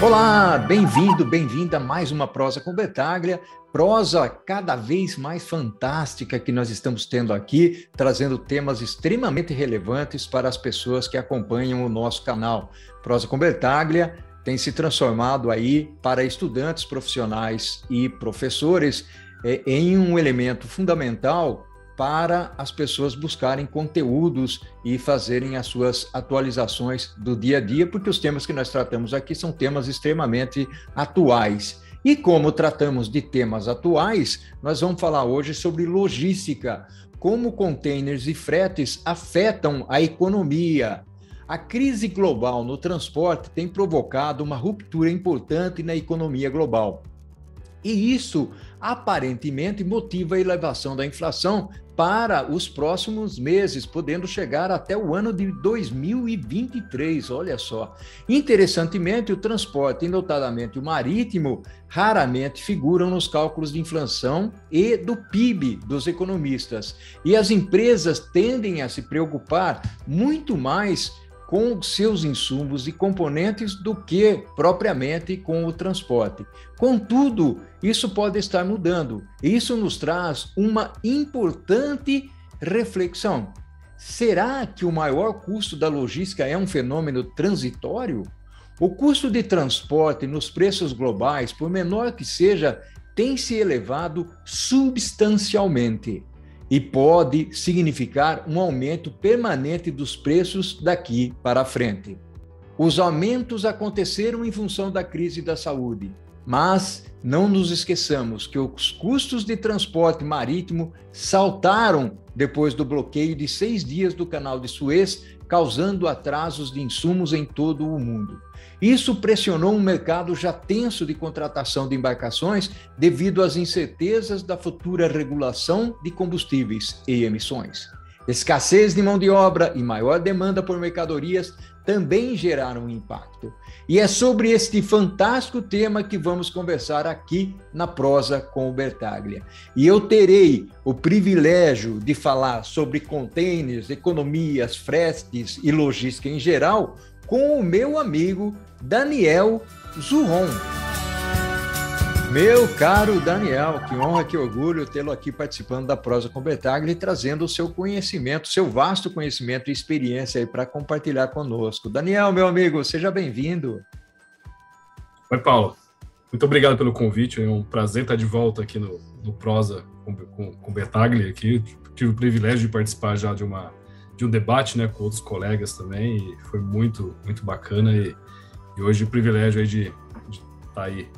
Olá, bem-vindo, bem-vinda a mais uma Prosa com Bertaglia, prosa cada vez mais fantástica que nós estamos tendo aqui, trazendo temas extremamente relevantes para as pessoas que acompanham o nosso canal. Prosa com Bertaglia tem se transformado aí para estudantes, profissionais e professores em um elemento fundamental para as pessoas buscarem conteúdos e fazerem as suas atualizações do dia a dia, porque os temas que nós tratamos aqui são temas extremamente atuais. E como tratamos de temas atuais, nós vamos falar hoje sobre logística, como containers e fretes afetam a economia. A crise global no transporte tem provocado uma ruptura importante na economia global. E isso, aparentemente, motiva a elevação da inflação para os próximos meses, podendo chegar até o ano de 2023, olha só. Interessantemente, o transporte, e notadamente o marítimo, raramente figuram nos cálculos de inflação e do PIB dos economistas. E as empresas tendem a se preocupar muito mais com seus insumos e componentes do que propriamente com o transporte. Contudo, isso pode estar mudando. Isso nos traz uma importante reflexão. Será que o maior custo da logística é um fenômeno transitório? O custo de transporte nos preços globais, por menor que seja, tem se elevado substancialmente e pode significar um aumento permanente dos preços daqui para frente. Os aumentos aconteceram em função da crise da saúde, mas não nos esqueçamos que os custos de transporte marítimo saltaram depois do bloqueio de 6 dias do Canal de Suez, causando atrasos de insumos em todo o mundo. Isso pressionou um mercado já tenso de contratação de embarcações devido às incertezas da futura regulação de combustíveis e emissões. Escassez de mão de obra e maior demanda por mercadorias também geraram impacto. E é sobre este fantástico tema que vamos conversar aqui na Prosa com o Bertaglia. E eu terei o privilégio de falar sobre containers, economias, fretes e logística em geral com o meu amigo Daniel Zurron. Meu caro Daniel, que honra, que orgulho tê-lo aqui participando da Prosa com Bertaglia e trazendo o seu conhecimento, seu vasto conhecimento e experiência aí para compartilhar conosco. Daniel, meu amigo, seja bem-vindo. Oi, Paulo. Muito obrigado pelo convite. É um prazer estar de volta aqui no Prosa com Bertaglia. Aqui. Tive o privilégio de participar já de um debate, né, com outros colegas também, e foi muito, muito bacana. E hoje o privilégio aí de estar aí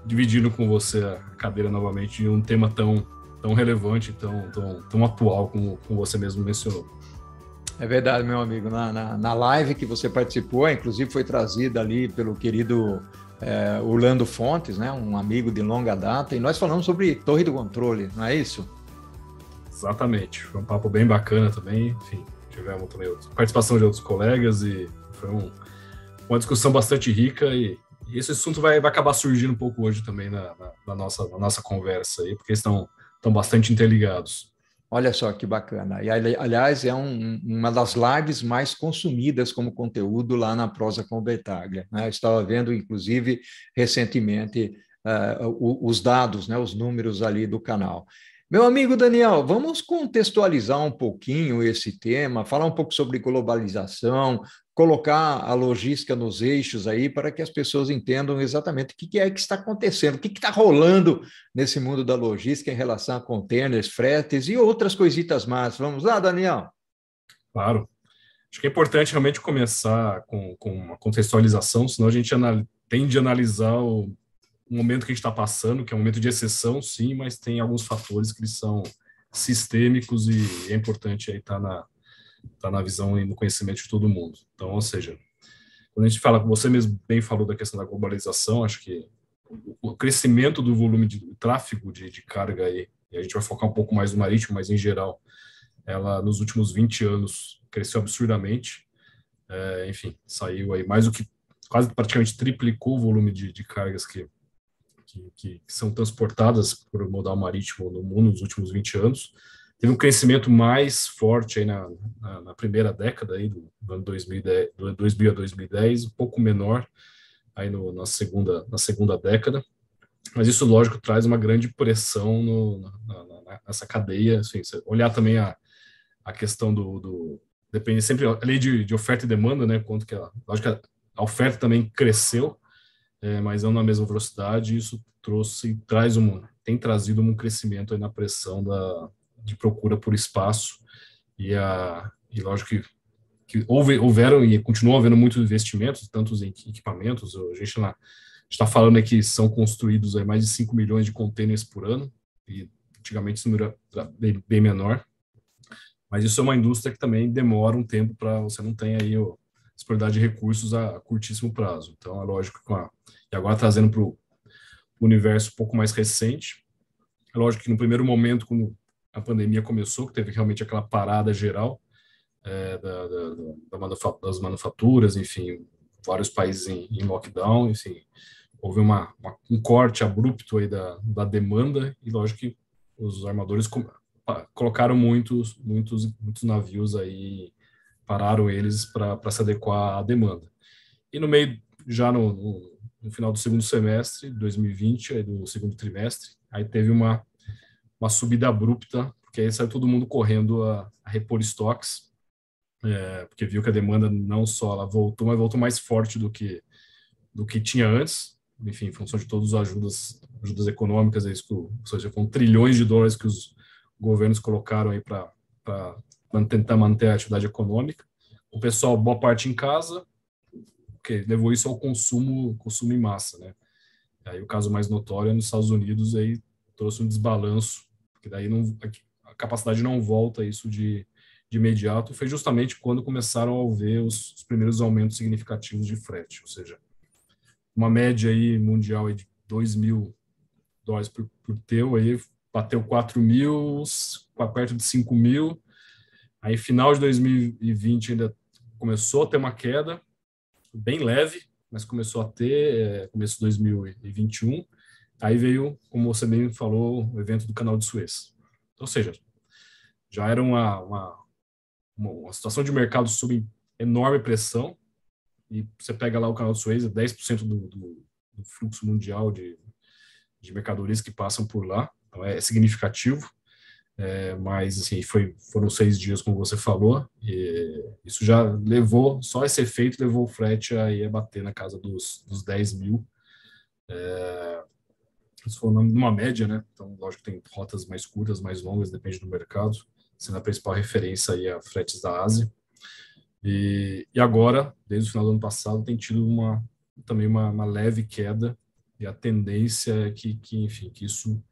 dividindo com você a cadeira novamente de um tema tão relevante, tão atual como você mesmo mencionou. É verdade, meu amigo. Na live que você participou, inclusive foi trazida ali pelo querido Orlando Fontes, né, um amigo de longa data, e nós falamos sobre torre do controle, não é isso? Exatamente. Foi um papo bem bacana também. Enfim, tivemos também participação de outros colegas e foi uma discussão bastante rica e esse assunto vai acabar surgindo um pouco hoje também na nossa conversa aí, porque estão bastante interligados. Olha só que bacana. E, aliás, é uma das lives mais consumidas como conteúdo lá na Prosa com Bertaglia, né? Eu estava vendo, inclusive, recentemente, os dados, né, os números ali do canal. Meu amigo Daniel, vamos contextualizar um pouquinho esse tema, falar um pouco sobre globalização, colocar a logística nos eixos aí para que as pessoas entendam exatamente o que é que está acontecendo, o que está rolando nesse mundo da logística em relação a containers, fretes e outras coisitas mais. Vamos lá, Daniel? Claro. Acho que é importante realmente começar com uma contextualização, senão a gente tende a analisar o momento que a gente está passando, que é um momento de exceção, sim, mas tem alguns fatores que são sistêmicos e é importante aí estar na visão e no conhecimento de todo mundo. Então, ou seja, quando a gente fala, você mesmo bem falou da questão da globalização, acho que o crescimento do volume de tráfego de carga aí, e a gente vai focar um pouco mais no marítimo, mas em geral, ela nos últimos 20 anos cresceu absurdamente, enfim, saiu aí mais do que, quase praticamente triplicou o volume de cargas que são transportadas por modal marítimo no mundo nos últimos 20 anos. Teve um crescimento mais forte aí na primeira década aí do ano 2010, do 2000 a 2010, um pouco menor aí na segunda década. Mas isso, lógico, traz uma grande pressão nessa cadeia. Assim, você olhar também a questão depende sempre a lei de oferta e demanda, né? Quanto que lógico que a oferta também cresceu, mas não na mesma velocidade. Isso tem trazido um crescimento aí na pressão de procura por espaço e lógico que houveram e continuam havendo muitos investimentos, tanto em equipamentos. A gente está falando aqui que são construídos aí mais de 5 milhões de containers por ano, e antigamente esse número era bem menor. Mas isso é uma indústria que também demora um tempo para você não ter aí disponibilidade de recursos a curtíssimo prazo. Então, é lógico e agora trazendo para o universo um pouco mais recente, é lógico que no primeiro momento, quando a pandemia começou, que teve realmente aquela parada geral das manufaturas, enfim, vários países em lockdown, enfim, houve um corte abrupto aí da demanda, e lógico que os armadores colocaram muitos navios aí, pararam eles para se adequar à demanda. E no meio, já no final do segundo semestre de 2020, aí do segundo trimestre, aí teve uma subida abrupta, porque aí saiu todo mundo correndo a repor estoques, porque viu que a demanda não só ela voltou, mas voltou mais forte do que tinha antes, enfim, em função de todas as ajudas econômicas, ou seja, com trilhões de dólares que os governos colocaram aí para tentar manter a atividade econômica. O pessoal, boa parte em casa, levou isso ao consumo em massa, né? Aí o caso mais notório é nos Estados Unidos, aí trouxe um desbalanço, porque daí a capacidade não volta isso de imediato. Foi justamente quando começaram a ver os primeiros aumentos significativos de frete, ou seja, uma média aí mundial aí de $2.000 por TEU, aí bateu 4.000, perto de 5.000. Aí final de 2020 ainda começou a ter uma queda bem leve, mas começou a ter começo de 2021. Aí veio, como você bem falou, o evento do Canal de Suez. Ou seja, já era uma situação de mercado sob enorme pressão, e você pega lá o Canal de Suez, 10% do fluxo mundial de mercadorias que passam por lá, então é significativo, mas assim, foram 6 dias, como você falou, e isso já levou, só esse efeito levou o frete a bater na casa dos 10.000, isso foi numa média, né? Então, lógico que tem rotas mais curtas, mais longas, depende do mercado, sendo a principal referência aí a fretes da Ásia. E agora, desde o final do ano passado, tem tido também uma leve queda, e a tendência é que isso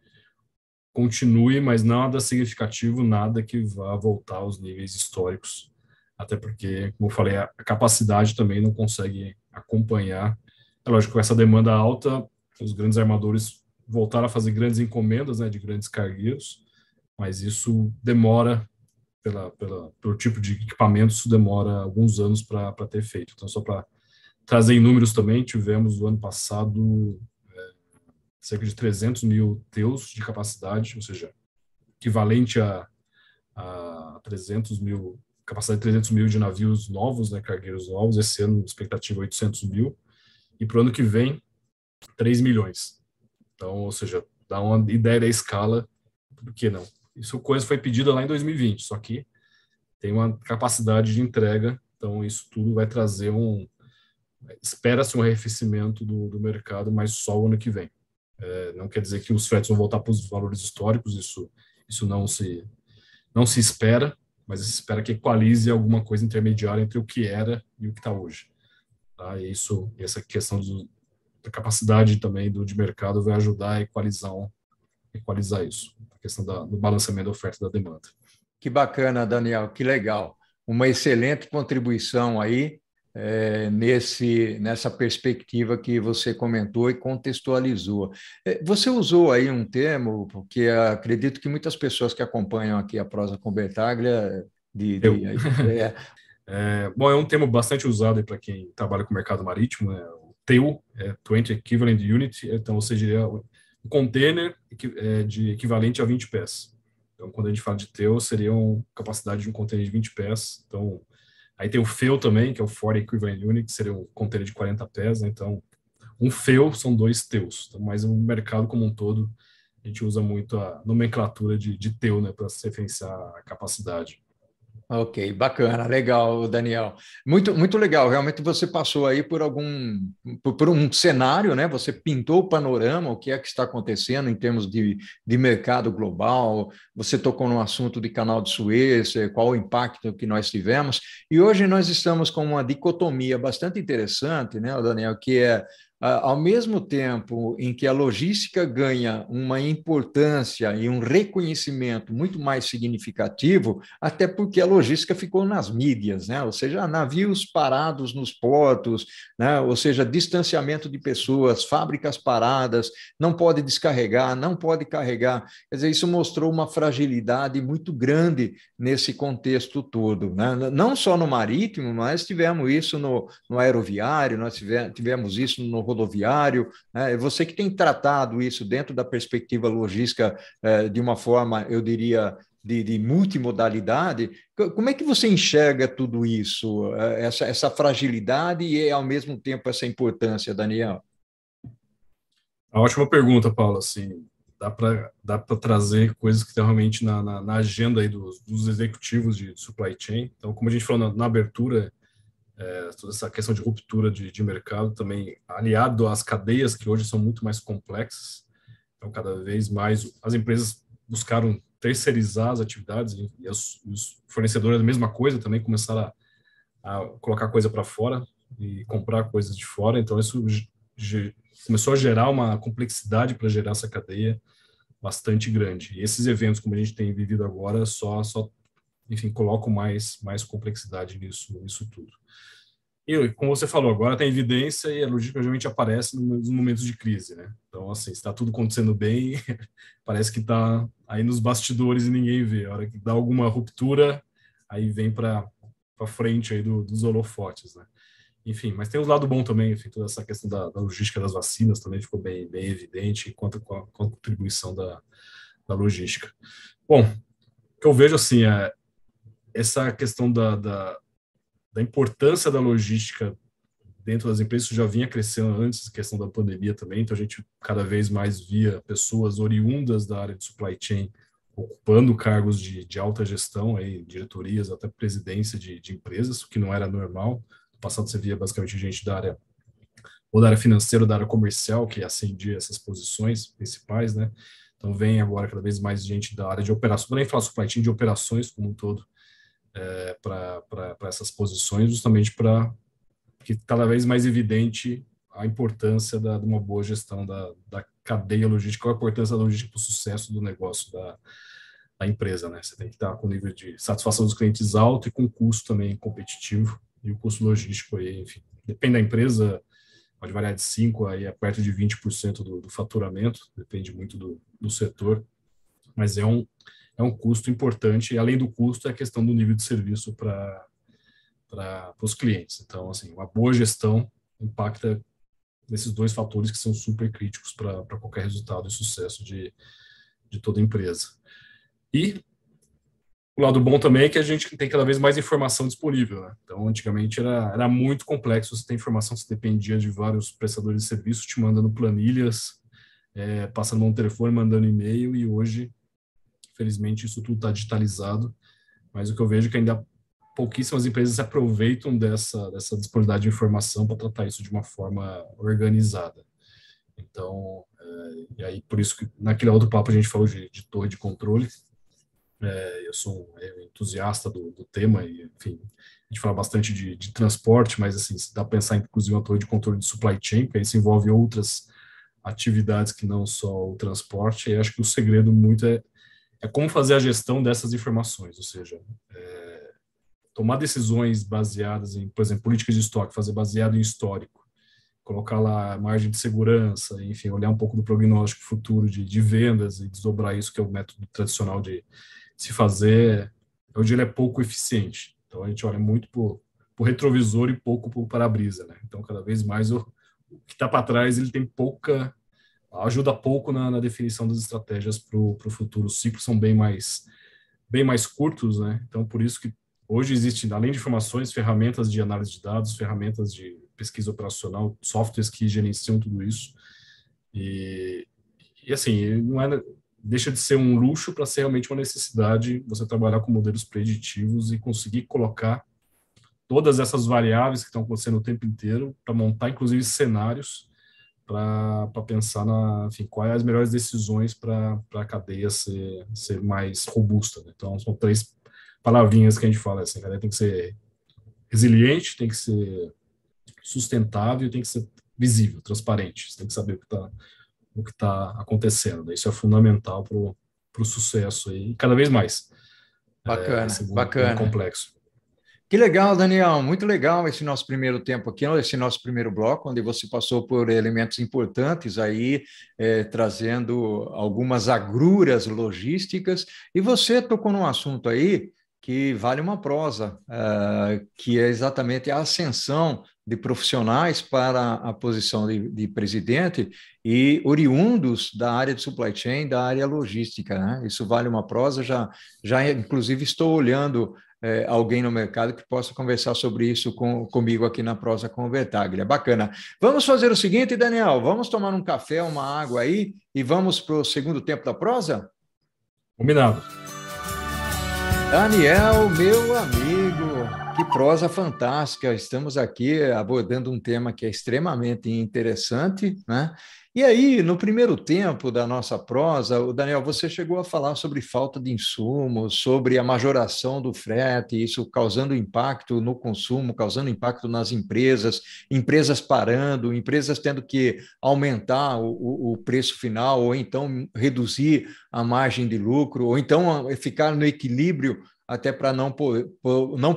continue, mas nada significativo, nada que vá voltar aos níveis históricos, até porque, como eu falei, a capacidade também não consegue acompanhar. É lógico, com essa demanda alta, os grandes armadores voltaram a fazer grandes encomendas, né, de grandes cargueiros, mas isso demora, pelo tipo de equipamento, isso demora alguns anos para ter feito. Então, só para trazer em números também, tivemos no ano passado cerca de 300 mil TEUs de capacidade, ou seja, equivalente a 300 mil, capacidade de 300 mil de navios novos, né, cargueiros novos. Esse ano, expectativa 800 mil, e para o ano que vem, 3 milhões. Então, ou seja, dá uma ideia da escala, por que não? Isso coisa foi pedida lá em 2020, só que tem uma capacidade de entrega, então isso tudo vai trazer espera-se um arrefecimento do mercado, mas só o ano que vem. Não quer dizer que os fretes vão voltar para os valores históricos, isso não se espera, mas se espera que equalize alguma coisa intermediária entre o que era e o que está hoje. Tá? E essa questão da capacidade também de mercado vai ajudar a equalizar isso, a questão do balanceamento da oferta e da demanda. Que bacana, Daniel, que legal. Uma excelente contribuição aí nessa perspectiva que você comentou e contextualizou. Você usou aí um termo, porque acredito que muitas pessoas que acompanham aqui a Prosa com Bertaglia... Bom, é um termo bastante usado para quem trabalha com o mercado marítimo, né? O TEU, 20 Equivalent Unit, então, ou seja, um container de equivalente a 20 pés. Então, quando a gente fala de TEU, seria uma capacidade de um container de 20 pés. Então, aí tem o FEU também, que é o 40 Equivalent Unit, que seria um container de 40 pés, né? Então, um FEU são dois TEUs, então, mas o mercado como um todo, a gente usa muito a nomenclatura de TEU, né, para se referenciar a capacidade. Ok, bacana, legal, Daniel. Muito, muito legal. Realmente você passou aí por um cenário, né? Você pintou o panorama, o que é que está acontecendo em termos de mercado global. Você tocou no assunto de Canal de Suez, qual o impacto que nós tivemos. E hoje nós estamos com uma dicotomia bastante interessante, né, Daniel, que é ao mesmo tempo em que a logística ganha uma importância e um reconhecimento muito mais significativo, até porque a logística ficou nas mídias, né? Ou seja, navios parados nos portos, né? Ou seja, distanciamento de pessoas, fábricas paradas, não pode descarregar, não pode carregar. Quer dizer, isso mostrou uma fragilidade muito grande nesse contexto todo, né? Não só no marítimo, mas tivemos isso no aeroviário, nós tivemos isso no rodoviário, né? Você que tem tratado isso dentro da perspectiva logística de uma forma, eu diria, de multimodalidade, como é que você enxerga tudo isso, essa fragilidade e, ao mesmo tempo, essa importância, Daniel? Uma ótima pergunta, Paulo. Assim, dá para trazer coisas que estão realmente na agenda aí dos executivos de supply chain. Então, como a gente falou na abertura, toda essa questão de ruptura de mercado também aliado às cadeias que hoje são muito mais complexas. Então, cada vez mais as empresas buscaram terceirizar as atividades e os fornecedores a mesma coisa também começaram a colocar coisa para fora e comprar coisas de fora. Então, isso começou a gerar uma complexidade para gerar essa cadeia bastante grande. E esses eventos, como a gente tem vivido agora, enfim, colocam mais complexidade nisso tudo. E, como você falou, agora tem evidência e a logística geralmente aparece nos momentos de crise, né? Então, assim, está tudo acontecendo bem, parece que está aí nos bastidores e ninguém vê. A hora que dá alguma ruptura, aí vem para frente aí dos holofotes, né? Enfim, mas tem o lado bom também, enfim, toda essa questão da logística das vacinas também ficou bem evidente quanto com a contribuição da logística. Bom, o que eu vejo, assim, é essa questão da importância da logística dentro das empresas, isso já vinha crescendo antes da questão da pandemia também, então a gente cada vez mais via pessoas oriundas da área de supply chain ocupando cargos de alta gestão, aí, diretorias, até presidência de empresas, o que não era normal. No passado você via basicamente gente da área financeira ou da área comercial que ascendia essas posições principais, né? Então vem agora cada vez mais gente da área de operações, não nem falar supply chain, de operações como um todo, para essas posições, justamente para que cada vez mais evidente a importância de uma boa gestão da cadeia logística, qual a importância da logística para o sucesso do negócio da empresa, né? Você tem que estar com nível de satisfação dos clientes alto e com custo também competitivo, e o custo logístico aí, enfim, depende da empresa, pode variar de 5% aí a perto de 20% do faturamento, depende muito do setor, mas é um custo importante, e além do custo é a questão do nível de serviço para os clientes. Então, assim, uma boa gestão impacta nesses dois fatores que são super críticos para qualquer resultado e sucesso de toda empresa. E o lado bom também é que a gente tem cada vez mais informação disponível, né? Então, antigamente era muito complexo você ter informação, você dependia de vários prestadores de serviço te mandando planilhas, passando no telefone, mandando e-mail, e hoje, felizmente, isso tudo está digitalizado, mas o que eu vejo é que ainda pouquíssimas empresas se aproveitam dessa disponibilidade de informação para tratar isso de uma forma organizada. Então, e aí por isso que naquele outro papo a gente falou de torre de controle. Eu sou um entusiasta do tema e, enfim, a gente fala bastante de transporte, mas assim, se dá para pensar inclusive uma torre de controle de supply chain, porque aí isso envolve outras atividades que não só o transporte, e acho que o segredo muito é como fazer a gestão dessas informações, ou seja, tomar decisões baseadas em, por exemplo, políticas de estoque, fazer baseado em histórico, colocar lá margem de segurança, enfim, olhar um pouco do prognóstico futuro de vendas e desdobrar isso, que é o método tradicional de se fazer, onde ele é pouco eficiente. Então, a gente olha muito para o retrovisor e pouco para o para-brisa, né? Então, cada vez mais o que está para trás, ele tem ajuda pouco na definição das estratégias para o futuro. Os ciclos são bem mais curtos, né? Então, por isso que hoje existem, além de informações, ferramentas de análise de dados, ferramentas de pesquisa operacional, softwares que gerenciam tudo isso. E assim, não é, deixa de ser um luxo para ser realmente uma necessidade você trabalhar com modelos preditivos e conseguir colocar todas essas variáveis que estão acontecendo o tempo inteiro para montar, inclusive, cenários para pensar enfim, quais as melhores decisões para a cadeia ser mais robusta, né? Então, são 3 palavrinhas que a gente fala, assim, a cadeia tem que ser resiliente, tem que ser sustentável, tem que ser visível, transparente, você tem que saber o que tá acontecendo, né? Isso é fundamental para o sucesso aí, cada vez mais. Bacana, Esse mundo é bacana. complexo. Que legal, Daniel. Muito legal esse nosso primeiro tempo aqui, esse nosso primeiro bloco, onde você passou por elementos importantes aí, trazendo algumas agruras logísticas. E você tocou num assunto aí que vale uma prosa, que é exatamente a ascensão de profissionais para a posição de presidente e oriundos da área de supply chain, da área logística, né? Isso vale uma prosa. Já inclusive, estou olhando alguém no mercado que possa conversar sobre isso comigo aqui na Prosa com o Bertaglia. Bacana. Vamos fazer o seguinte, Daniel, vamos tomar um café, uma água aí e vamos para o segundo tempo da prosa? Combinado. Daniel, meu amigo, que prosa fantástica. Estamos aqui abordando um tema que é extremamente interessante, né? E aí, no primeiro tempo da nossa prosa, o Daniel, você chegou a falar sobre falta de insumos, sobre a majoração do frete, isso causando impacto no consumo, causando impacto nas empresas, empresas parando, empresas tendo que aumentar o preço final, ou então reduzir a margem de lucro, ou então ficar no equilíbrio até para não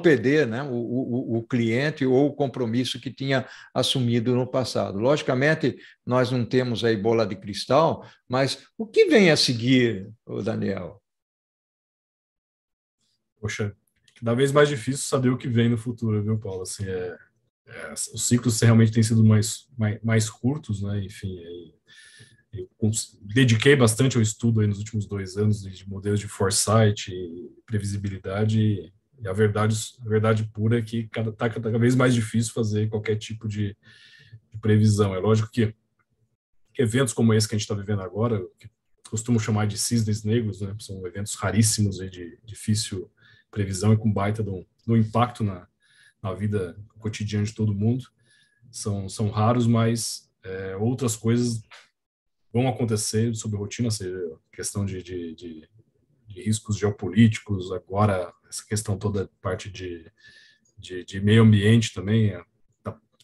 perder, né, o cliente ou o compromisso que tinha assumido no passado. Logicamente, nós não temos aí bola de cristal, mas o que vem a seguir, Daniel? Poxa, cada vez mais difícil saber o que vem no futuro, viu, Paulo? Assim, os ciclos realmente têm sido mais curtos, né? Enfim, eu dediquei bastante ao estudo aí nos últimos 2 anos de modelos de foresight e previsibilidade, e a verdade pura é que está cada vez mais difícil fazer qualquer tipo de previsão. É lógico que eventos como esse que a gente está vivendo agora, que costumo chamar de cisnes negros, né, são eventos raríssimos e de difícil previsão e com baita do impacto na vida cotidiana de todo mundo, são raros, mas outras coisas vão acontecer sobre rotina, seja questão de riscos geopolíticos, agora essa questão toda parte de meio ambiente também,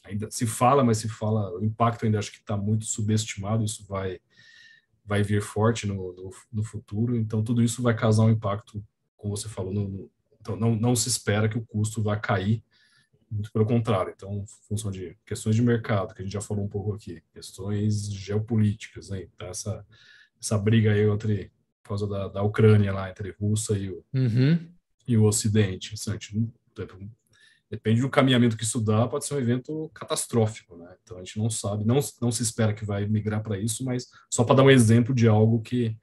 ainda se fala, mas o impacto ainda acho que está muito subestimado, isso vai vir forte no futuro, então tudo isso vai causar um impacto, como você falou, então não se espera que o custo vá cair, muito pelo contrário. Então, em função de questões de mercado, que a gente já falou um pouco aqui, questões geopolíticas, né? Então, essa briga aí por causa da Ucrânia lá, entre a Rússia e o Ocidente. Assim, depende do caminhamento que isso dá, pode ser um evento catastrófico, né? Então, a gente não sabe, não se espera que vai migrar para isso, mas só para dar um exemplo de algo que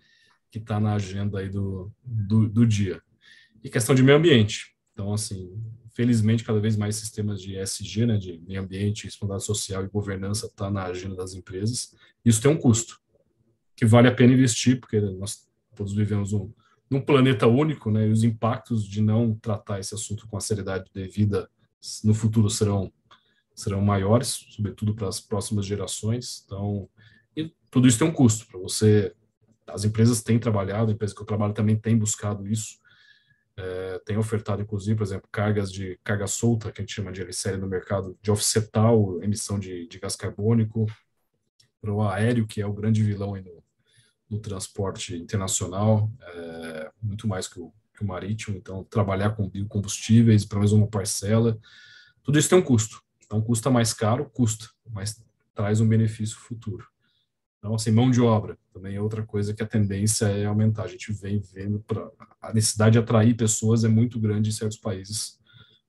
está na agenda aí do dia. E questão de meio ambiente. Então, assim, felizmente, cada vez mais sistemas de ESG, né, de meio ambiente, responsabilidade social e governança está na agenda das empresas. Isso tem um custo, que vale a pena investir, porque nós todos vivemos num planeta único, né, e os impactos de não tratar esse assunto com a seriedade devida no futuro serão maiores, sobretudo para as próximas gerações. Então, e tudo isso tem um custo. Para você, as empresas têm trabalhado, a empresa que eu trabalho também tem buscado isso, tem ofertado, inclusive, por exemplo, carga solta, que a gente chama de LCL no mercado, de offsetar a emissão de gás carbônico para o aéreo, que é o grande vilão aí no transporte internacional, muito mais que o marítimo. Então, trabalhar com biocombustíveis, pelo menos uma parcela, tudo isso tem um custo. Então, custa mais caro, mas traz um benefício futuro. Então, assim, mão de obra também é outra coisa que a tendência é aumentar. A gente vem vendo a necessidade de atrair pessoas é muito grande em certos países.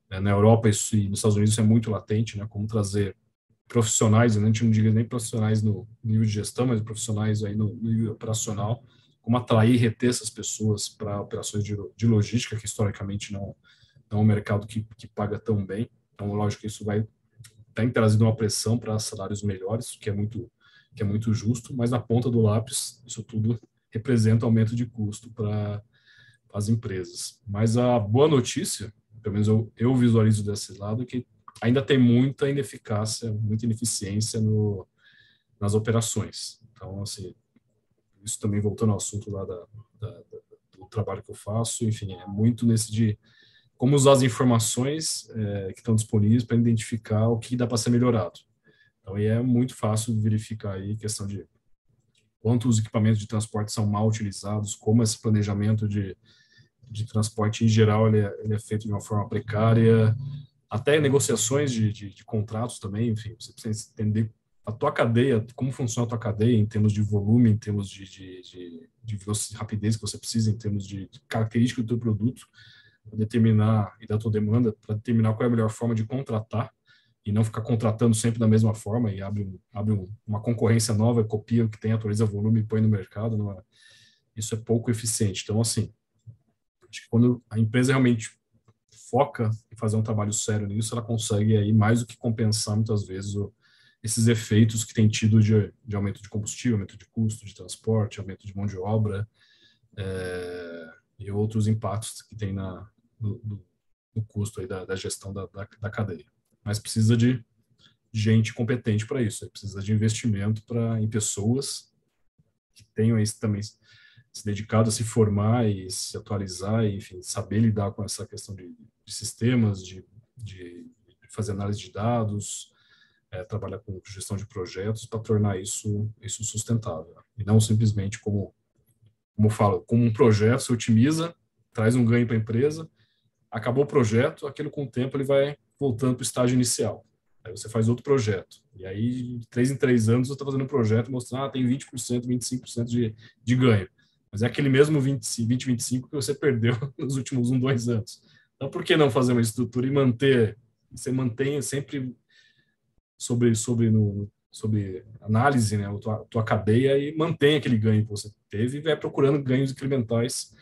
Na Europa e nos Estados Unidos isso é muito latente, né? Como trazer profissionais, a gente não diga nem profissionais no nível de gestão, mas profissionais aí no nível operacional, como atrair e reter essas pessoas para operações de logística, que historicamente não é um mercado que paga tão bem. Então, lógico que isso vai tem trazido uma pressão para salários melhores, que é muito justo, mas na ponta do lápis, isso tudo representa aumento de custo para as empresas. Mas a boa notícia, pelo menos eu visualizo desse lado, é que ainda tem muita ineficácia, muita ineficiência nas operações. Então, assim, isso também voltando ao assunto lá do trabalho que eu faço, enfim, é muito nesse de como usar as informações que estão disponíveis para identificar o que dá para ser melhorado. Então, aí é muito fácil verificar aí questão de quanto os equipamentos de transporte são mal utilizados, como esse planejamento de transporte em geral ele é feito de uma forma precária, até negociações de contratos também, enfim, você precisa entender a tua cadeia, como funciona a tua cadeia em termos de volume, em termos de rapidez que você precisa, em termos de característica do teu produto, para determinar, e da tua demanda, para determinar qual é a melhor forma de contratar, e não ficar contratando sempre da mesma forma, e abre uma concorrência nova, copia o que tem, atualiza volume e põe no mercado, isso é pouco eficiente. Então, assim, acho que quando a empresa realmente foca em fazer um trabalho sério nisso, ela consegue aí mais do que compensar muitas vezes esses efeitos que tem tido de aumento de combustível, aumento de custo de transporte, aumento de mão de obra e outros impactos que tem no custo aí da gestão da cadeia. Mas precisa de gente competente para isso, aí precisa de investimento em pessoas que tenham esse também se dedicado a se formar e se atualizar e, enfim, saber lidar com essa questão de sistemas, de fazer análise de dados, trabalhar com gestão de projetos para tornar isso sustentável. E não simplesmente como eu falo, como um projeto, se otimiza, traz um ganho para a empresa, acabou o projeto, aquilo com o tempo ele vai voltando para o estágio inicial. Aí você faz outro projeto. E aí, 3 em 3 anos, você está fazendo um projeto mostrando tem 20%, 25% de ganho. Mas é aquele mesmo 20, 25% que você perdeu nos últimos 1, 2 anos. Então, por que não fazer uma estrutura e manter? Você mantém sempre sobre análise, né, a tua cadeia e mantém aquele ganho que você teve e vai procurando ganhos incrementais.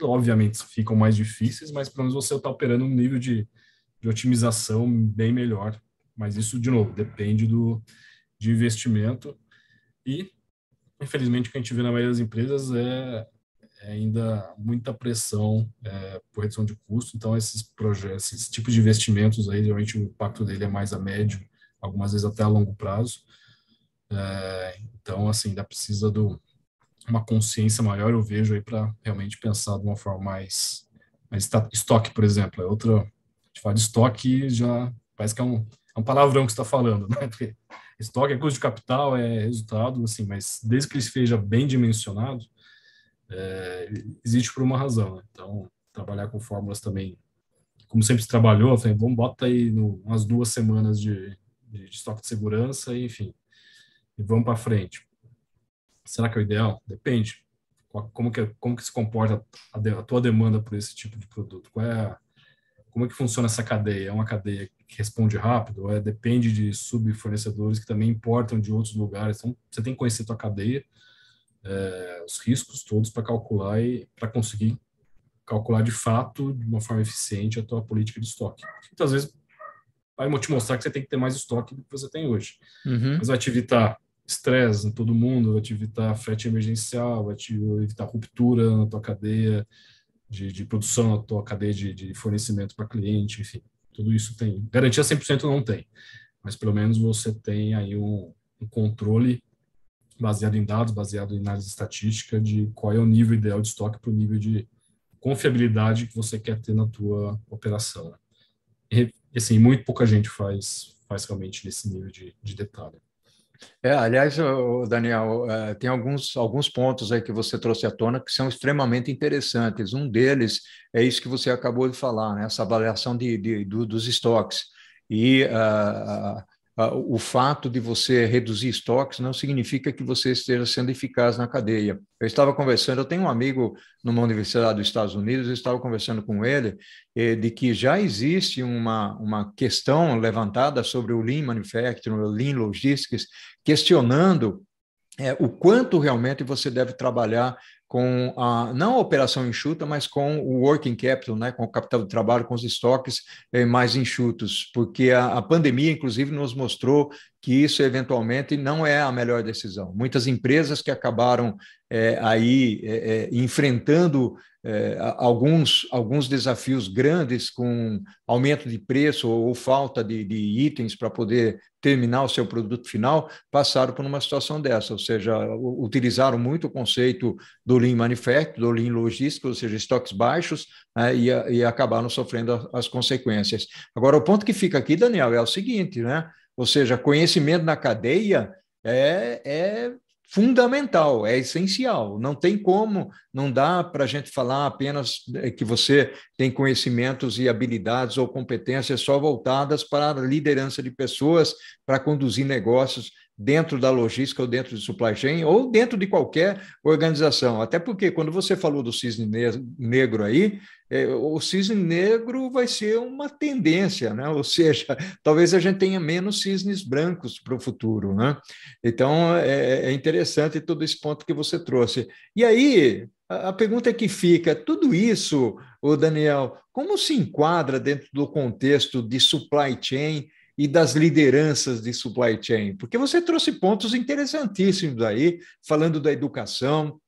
Obviamente, ficam mais difíceis, mas pelo menos você está operando um nível de otimização bem melhor. Mas isso, de novo, depende de investimento e, infelizmente, o que a gente vê na maioria das empresas é ainda muita pressão por redução de custo. Então, esses projetos, esse tipo de investimentos aí, geralmente o impacto dele é mais a médio, algumas vezes até a longo prazo. Então, assim, ainda precisa uma consciência maior, eu vejo aí, para realmente pensar de uma forma mais estoque, por exemplo. A gente fala de estoque já parece que é um palavrão que você está falando, né? Porque estoque é custo de capital, é resultado, assim, mas desde que ele seja bem dimensionado, existe por uma razão, né? Então, trabalhar com fórmulas também, como sempre se trabalhou, falei, vamos botar aí umas 2 semanas de estoque de segurança e, enfim, e vamos para frente. Será que é o ideal? Depende. Como que se comporta a tua demanda por esse tipo de produto? Como é que funciona essa cadeia? É uma cadeia que responde rápido? Ou depende de subfornecedores que também importam de outros lugares? Então, você tem que conhecer a tua cadeia, os riscos todos para calcular e para conseguir calcular de fato, de uma forma eficiente, a tua política de estoque. Muitas vezes vai te mostrar que você tem que ter mais estoque do que você tem hoje. Uhum. Mas vai te evitar estresse em todo mundo, vai te evitar frete emergencial, vai te evitar ruptura na tua cadeia de produção, na tua cadeia de fornecimento para cliente, enfim. Tudo isso tem. Garantia 100% não tem, mas pelo menos você tem aí um controle baseado em dados, baseado em análise estatística de qual é o nível ideal de estoque para o nível de confiabilidade que você quer ter na tua operação. E, assim, muito pouca gente faz realmente nesse nível de detalhe. Aliás, Daniel, tem alguns pontos aí que você trouxe à tona que são extremamente interessantes. Um deles é isso que você acabou de falar, né? Essa avaliação dos estoques. E o fato de você reduzir estoques não significa que você esteja sendo eficaz na cadeia. Eu tenho um amigo numa universidade dos Estados Unidos, eu estava conversando com ele, de que já existe uma questão levantada sobre o Lean Manufacturing, o Lean Logistics, questionando o quanto realmente você deve trabalhar não a operação enxuta, mas com o working capital, né, com o capital de trabalho, com os estoques mais enxutos, porque a pandemia, inclusive, nos mostrou que isso eventualmente não é a melhor decisão. Muitas empresas que acabaram enfrentando alguns desafios grandes com aumento de preço ou falta de itens para poder terminar o seu produto final, passaram por uma situação dessa, ou seja, utilizaram muito o conceito do Lean Manufacturing, do Lean Logística, ou seja, estoques baixos, né, e acabaram sofrendo as consequências. Agora, o ponto que fica aqui, Daniel, é o seguinte, né? Ou seja, conhecimento na cadeia é fundamental, é essencial. Não tem como, não dá para a gente falar apenas que você tem conhecimentos e habilidades ou competências só voltadas para a liderança de pessoas, para conduzir negócios dentro da logística ou dentro de supply chain ou dentro de qualquer organização. Até porque quando você falou do cisne negro aí, o cisne negro vai ser uma tendência, né? Ou seja, talvez a gente tenha menos cisnes brancos para o futuro, né? Então, é interessante todo esse ponto que você trouxe. E aí, a pergunta que fica, tudo isso, o Daniel, como se enquadra dentro do contexto de supply chain e das lideranças de supply chain? Porque você trouxe pontos interessantíssimos aí, falando da educação,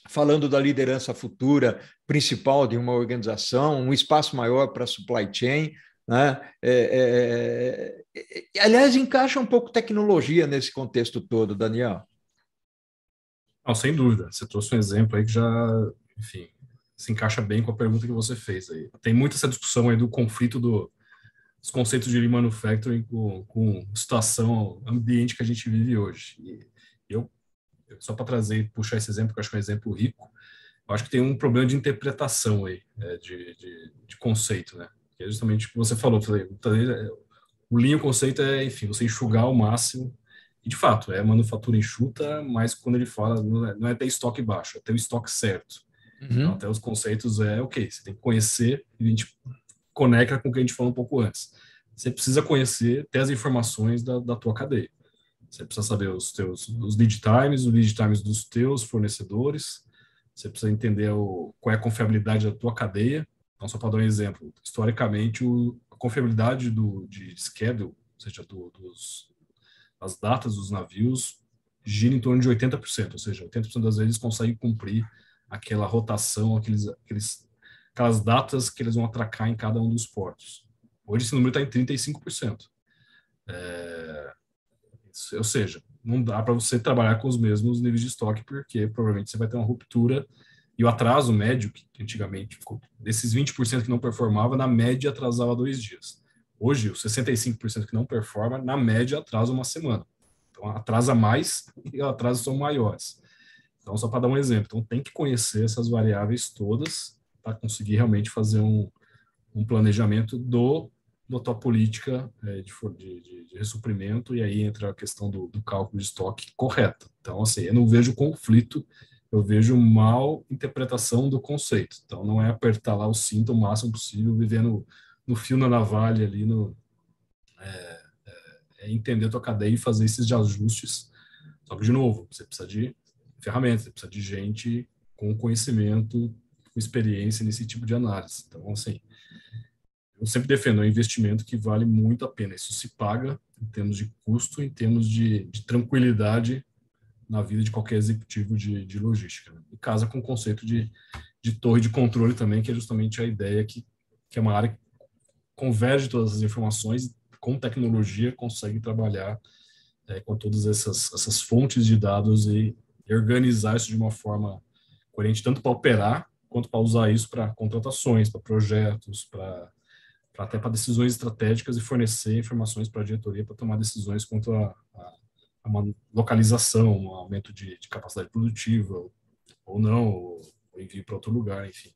falando da liderança futura principal de uma organização, um espaço maior para a supply chain, né? Aliás, encaixa um pouco tecnologia nesse contexto todo, Daniel. Não, sem dúvida. Você trouxe um exemplo aí que já, enfim, se encaixa bem com a pergunta que você fez aí. Tem muita essa discussão aí do conflito dos conceitos de Lean Manufacturing com situação, ambiente que a gente vive hoje. E eu só para puxar esse exemplo, que eu acho que é um exemplo rico, eu acho que tem um problema de interpretação aí, de conceito, né? Que é justamente o que você falou. O Lean, o conceito é, enfim, você enxugar ao máximo. E, de fato, é manufatura enxuta, mas quando ele fala, não é ter estoque baixo, é ter o estoque certo. Então, até os conceitos ok, você tem que conhecer, e a gente conecta com o que a gente falou um pouco antes. Você precisa conhecer, ter as informações da tua cadeia. Você precisa saber os lead times dos teus fornecedores. Você precisa entender qual é a confiabilidade da tua cadeia. Então, só para dar um exemplo, historicamente, a confiabilidade de schedule, ou seja, as datas dos navios, gira em torno de 80%, ou seja, 80% das vezes consegue cumprir aquela rotação, aquelas datas que eles vão atracar em cada um dos portos. Hoje esse número está em 35%. Ou seja, não dá para você trabalhar com os mesmos níveis de estoque, porque provavelmente você vai ter uma ruptura e o atraso médio, que antigamente, desses 20% que não performava, na média atrasava 2 dias. Hoje, os 65% que não performa, na média atrasa uma semana. Então, atrasa mais e os atrasos são maiores. Então, só para dar um exemplo, então tem que conhecer essas variáveis todas para conseguir realmente fazer um planejamento da tua política de ressuprimento, e aí entra a questão do cálculo de estoque correta. Então, assim, eu não vejo conflito, eu vejo mal interpretação do conceito. Então, não é apertar lá o cinto o máximo possível, vivendo no fio na navalha ali, entender a tua cadeia e fazer esses ajustes. Só que, de novo, você precisa de ferramentas, você precisa de gente com conhecimento, com experiência nesse tipo de análise. Então, assim, eu sempre defendo um investimento que vale muito a pena. Isso se paga em termos de custo, em termos de tranquilidade na vida de qualquer executivo de logística, né? E casa com o conceito de torre de controle também, que é justamente a ideia que é uma área que converge todas as informações, com tecnologia consegue trabalhar com todas essas fontes de dados e organizar isso de uma forma coerente, tanto para operar, quanto para usar isso para contratações, para projetos, até para decisões estratégicas e fornecer informações para a diretoria para tomar decisões quanto a uma localização, um aumento de capacidade produtiva, ou não, ou envio para outro lugar, enfim.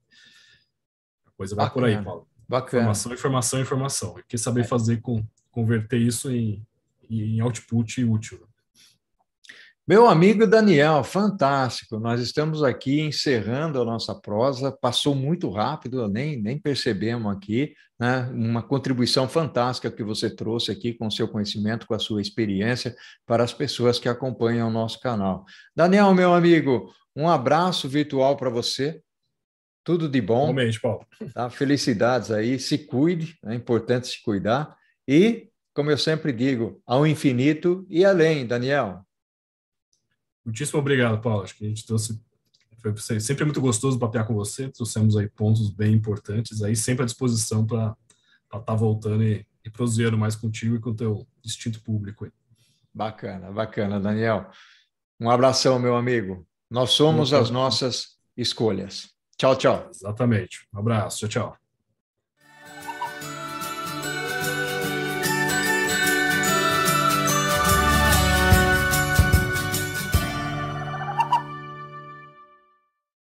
A coisa vai por aí, Paulo. Bacana. Informação, informação, informação. E que saber fazer converter isso em output útil. Meu amigo Daniel, fantástico. Nós estamos aqui encerrando a nossa prosa. Passou muito rápido, nem percebemos aqui, né? Uma contribuição fantástica que você trouxe aqui com o seu conhecimento, com a sua experiência para as pessoas que acompanham o nosso canal. Daniel, meu amigo, um abraço virtual para você. Tudo de bom, Igualmente, Paulo. tá? Felicidades aí. Se cuide, é importante se cuidar. E, como eu sempre digo, ao infinito e além, Daniel. Muitíssimo obrigado, Paulo. Acho que a gente trouxe. Foi sempre muito gostoso papear com você. Trouxemos aí pontos bem importantes, aí sempre à disposição para estar voltando e prosseguindo mais contigo e com o teu instinto público aí. Bacana, bacana, Daniel. Um abração, meu amigo. Nós somos as Opa, nossas escolhas. Tchau, tchau. exatamente. Um abraço. Tchau, tchau.